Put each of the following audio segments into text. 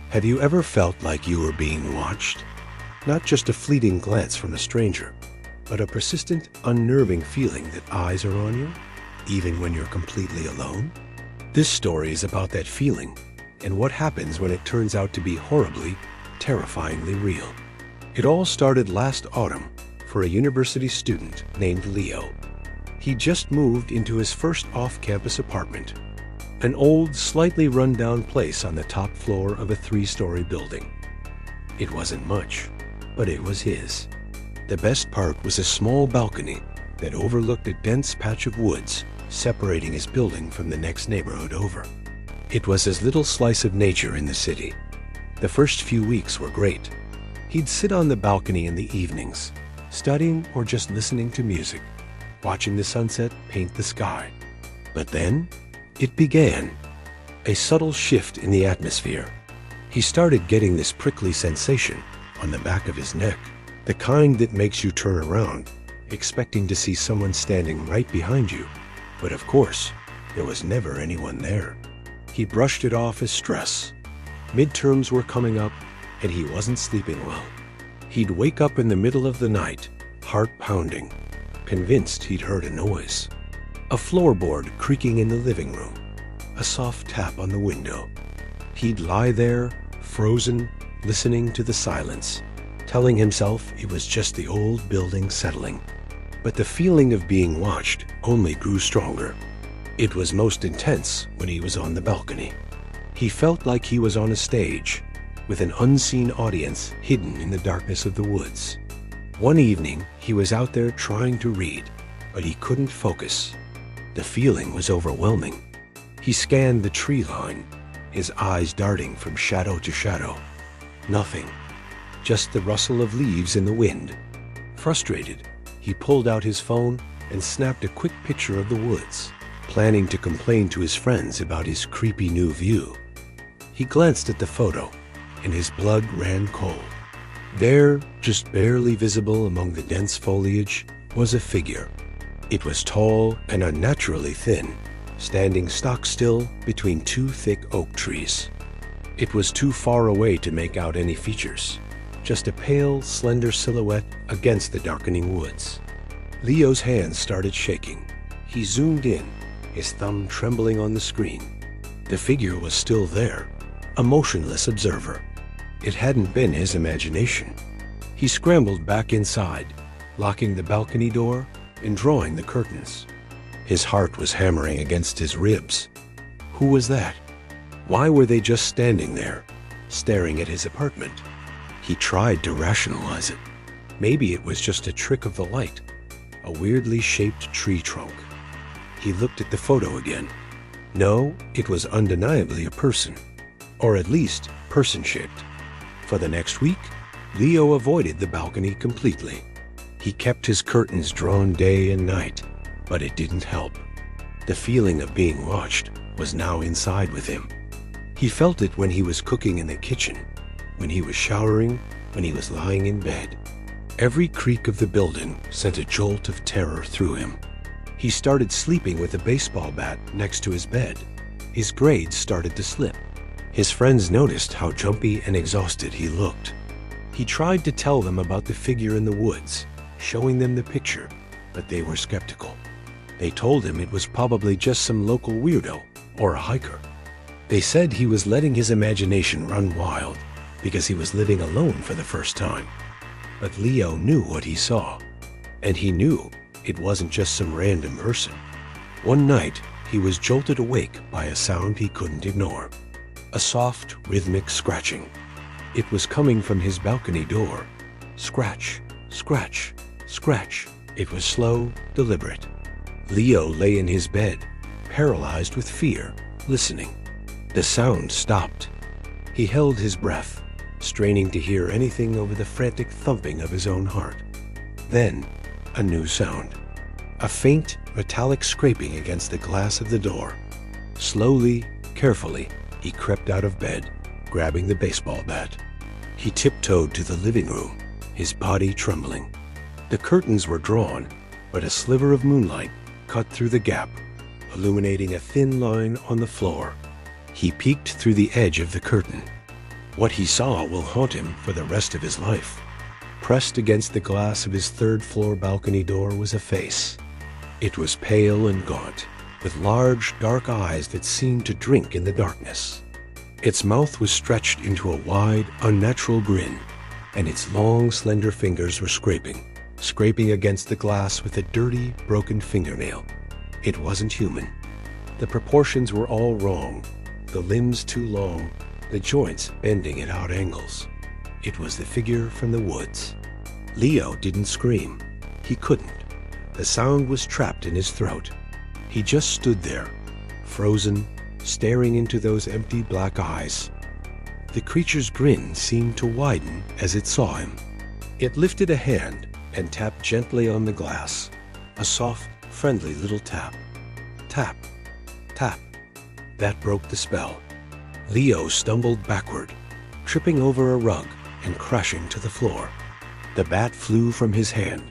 Have you ever felt like you were being watched? Not just a fleeting glance from a stranger, but a persistent, unnerving feeling that eyes are on you, even when you're completely alone? This story is about that feeling and what happens when it turns out to be horribly, terrifyingly real. It all started last autumn for a university student named Leo. He just moved into his first off-campus apartment, an old, slightly run-down place on the top floor of a 3-story building. It wasn't much, but it was his. The best part was a small balcony that overlooked a dense patch of woods separating his building from the next neighborhood over. It was his little slice of nature in the city. The first few weeks were great. He'd sit on the balcony in the evenings, studying or just listening to music, watching the sunset paint the sky. But then, it began. A subtle shift in the atmosphere. He started getting this prickly sensation on the back of his neck, the kind that makes you turn around, expecting to see someone standing right behind you. But of course, there was never anyone there. He brushed it off as stress. Midterms were coming up, and he wasn't sleeping well. He'd wake up in the middle of the night, heart pounding, convinced he'd heard a noise. A floorboard creaking in the living room, a soft tap on the window. He'd lie there, frozen, listening to the silence, telling himself it was just the old building settling. But the feeling of being watched only grew stronger. It was most intense when he was on the balcony. He felt like he was on a stage, with an unseen audience hidden in the darkness of the woods. One evening, he was out there trying to read, but he couldn't focus. The feeling was overwhelming. He scanned the tree line, his eyes darting from shadow to shadow. Nothing, just the rustle of leaves in the wind. Frustrated, he pulled out his phone and snapped a quick picture of the woods, planning to complain to his friends about his creepy new view. He glanced at the photo, and his blood ran cold. There, just barely visible among the dense foliage, was a figure. It was tall and unnaturally thin, standing stock-still between 2 thick oak trees. It was too far away to make out any features, just a pale, slender silhouette against the darkening woods. Leo's hands started shaking. He zoomed in, his thumb trembling on the screen. The figure was still there, a motionless observer. It hadn't been his imagination. He scrambled back inside, locking the balcony door and drawing the curtains. His heart was hammering against his ribs. Who was that? Why were they just standing there, staring at his apartment? He tried to rationalize it. Maybe it was just a trick of the light, a weirdly shaped tree trunk. He looked at the photo again. No, it was undeniably a person, or at least person-shaped. For the next week, Leo avoided the balcony completely. He kept his curtains drawn day and night, but it didn't help. The feeling of being watched was now inside with him. He felt it when he was cooking in the kitchen, when he was showering, when he was lying in bed. Every creak of the building sent a jolt of terror through him. He started sleeping with a baseball bat next to his bed. His grades started to slip. His friends noticed how jumpy and exhausted he looked. He tried to tell them about the figure in the woods, showing them the picture, but they were skeptical. They told him it was probably just some local weirdo or a hiker. They said he was letting his imagination run wild because he was living alone for the first time. But Leo knew what he saw, and he knew it wasn't just some random person. One night, he was jolted awake by a sound he couldn't ignore. A soft, rhythmic scratching. It was coming from his balcony door. Scratch, scratch, scratch. It was slow, deliberate. Leo lay in his bed, paralyzed with fear, listening. The sound stopped. He held his breath, straining to hear anything over the frantic thumping of his own heart. Then, a new sound. A faint, metallic scraping against the glass of the door. Slowly, carefully, he crept out of bed, grabbing the baseball bat. He tiptoed to the living room, his body trembling. The curtains were drawn, but a sliver of moonlight cut through the gap, illuminating a thin line on the floor. He peeked through the edge of the curtain. What he saw will haunt him for the rest of his life. Pressed against the glass of his third-floor balcony door was a face. It was pale and gaunt, with large, dark eyes that seemed to drink in the darkness. Its mouth was stretched into a wide, unnatural grin, and its long, slender fingers were scraping against the glass with a dirty, broken fingernail. It wasn't human. The proportions were all wrong, the limbs too long, the joints bending at odd angles. It was the figure from the woods. Leo didn't scream. He couldn't. The sound was trapped in his throat. He just stood there, frozen, staring into those empty black eyes. The creature's grin seemed to widen as it saw him. It lifted a hand and tapped gently on the glass. A soft, friendly little tap. Tap, tap. That broke the spell. Leo stumbled backward, tripping over a rug and crashing to the floor. The bat flew from his hand,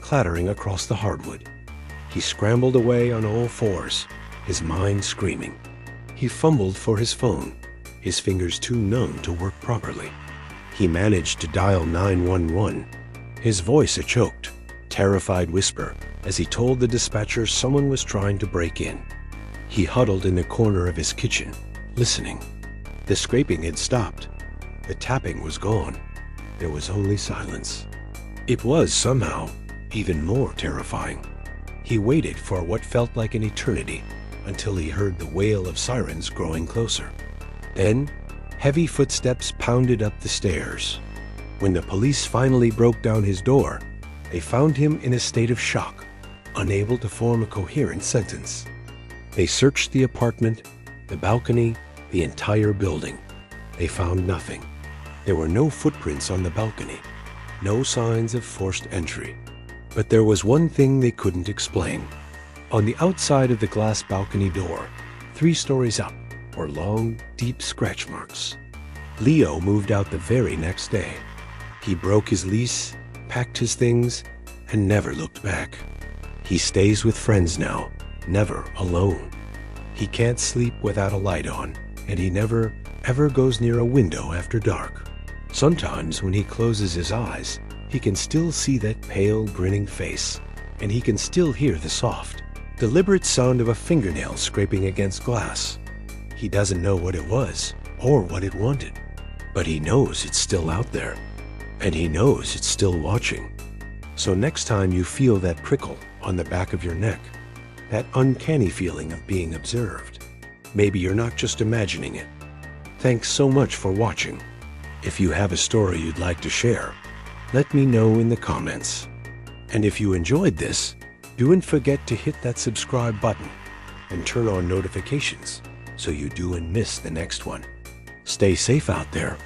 clattering across the hardwood. He scrambled away on all fours, his mind screaming. He fumbled for his phone, his fingers too numb to work properly. He managed to dial 911, his voice a choked, terrified whisper as he told the dispatcher someone was trying to break in. He huddled in the corner of his kitchen, listening. The scraping had stopped. The tapping was gone. There was only silence. It was somehow even more terrifying. He waited for what felt like an eternity until he heard the wail of sirens growing closer. Then, heavy footsteps pounded up the stairs. When the police finally broke down his door, they found him in a state of shock, unable to form a coherent sentence. They searched the apartment, the balcony, the entire building. They found nothing. There were no footprints on the balcony, no signs of forced entry. But there was one thing they couldn't explain. On the outside of the glass balcony door, 3 stories up, were long, deep scratch marks. Leo moved out the very next day. He broke his lease, packed his things, and never looked back. He stays with friends now, never alone. He can't sleep without a light on, and he never, ever goes near a window after dark. Sometimes when he closes his eyes, he can still see that pale, grinning face, and he can still hear the soft, deliberate sound of a fingernail scraping against glass. He doesn't know what it was or what it wanted, but he knows it's still out there, and he knows it's still watching. So next time you feel that prickle on the back of your neck, that uncanny feeling of being observed, maybe you're not just imagining it. Thanks so much for watching. If you have a story you'd like to share, let me know in the comments. And if you enjoyed this, don't forget to hit that subscribe button and turn on notifications so you don't miss the next one. Stay safe out there.